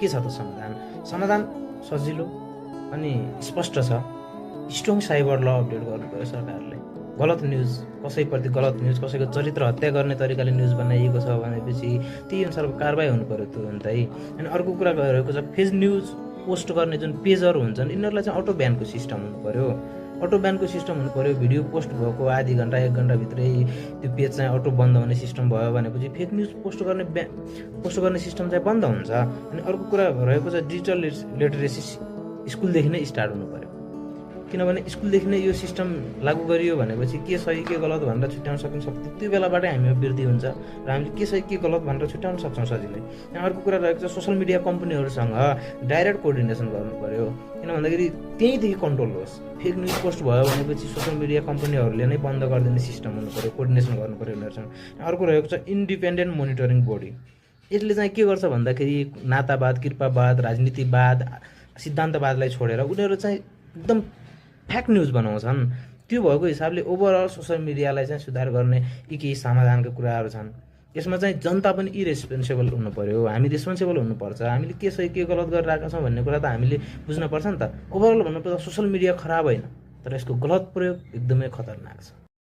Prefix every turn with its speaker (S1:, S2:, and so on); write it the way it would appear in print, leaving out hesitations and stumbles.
S1: के छ त समाधान? समाधान सजिलो अनि स्पष्ट छ। स्ट्रङ साइबर ल अपडेट गर्नु पर्यो सरकारले। गलत न्युज, कसैप्रति गलत न्युज, कसैको चरित्र हत्या गर्ने तरिकाले न्युज बनाइएको छ भनेपछि त्यही अनुसारको कारबाही हुनु पर्यो तुरुन्तै। अनि अर्को कुरा रहेको छ फेक न्युज पोस्ट गर्ने जुन पेजहरू हुन्छन् यिनीहरूलाई चाहिँ अटो ब्यानको सिस्टम हुनु पर्यो। अटो ब्यानको सिस्टम हुनु पर्यो। भिडियो पोस्ट भएको आधी घन्टा 1 घन्टाभित्रै त्यो पेज चाहिँ अटो बन्द हुने सिस्टम भयो भनेपछि फेक न्युज पोस्ट गर्ने सिस्टम चाहिँ बन्द हुन्छ। अनि अर्को कुरा रहेको छ डिजिटल लिटरेसी स्कुलदेखि नै स्टार्ट हुनु पर्यो। किनभने स्कुलदेखि नै यो सिस्टम लागू गरियो भनेपछि के सही के गलत भनेर छुट्याउन सकिन्छ। त्यो बेलाबाटै हामीमा वृद्धि हुन्छ र हामीले के सही के गलत भनेर छुट्याउन सक्छौँ सजिलै। अनि अर्को कुरा रहेको छ सोसियल मिडिया कम्पनीहरूसँग डाइरेक्ट कोअर्डिनेसन गर्नु पर्यो। किन भन्दाखेरि त्यहीँदेखि कन्ट्रोल होस्। फेक न्युज पोस्ट भयो भनेपछि सोसियल मिडिया कम्पनीहरूले नै बन्द गरिदिने सिस्टम हुनु पर्यो, कोअर्डिनेसन गर्नु पर्यो उनीहरूसँग। अर्को रहेको छ इन्डिपेन्डेन्ट मोनिटरिङ बडी। यसले चाहिँ के गर्छ भन्दाखेरि नातावाद, कृपावाद, राजनीतिवाद, सिद्धान्तवादलाई छोडेर उनीहरू चाहिँ एकदम फ्याक न्युज बनाउँछन्। त्यो भएको हिसाबले ओभरअल सोसियल मिडियालाई चाहिँ सुधार गर्ने यी केही समाधानका कुराहरू छन्। यसमा चाहिँ जनता पनि इरेस्पोन्सिबल हुनु पर्यो, हामी रेस्पोन्सिबल हुनुपर्छ। हामीले के सही के गलत गरिरहेका छौँ भन्ने कुरा त हामीले बुझ्नुपर्छ नि त। ओभरअल भन्नुपर्दा सोसियल मिडिया खराब होइन, तर यसको गलत प्रयोग एकदमै खतरनाक छ।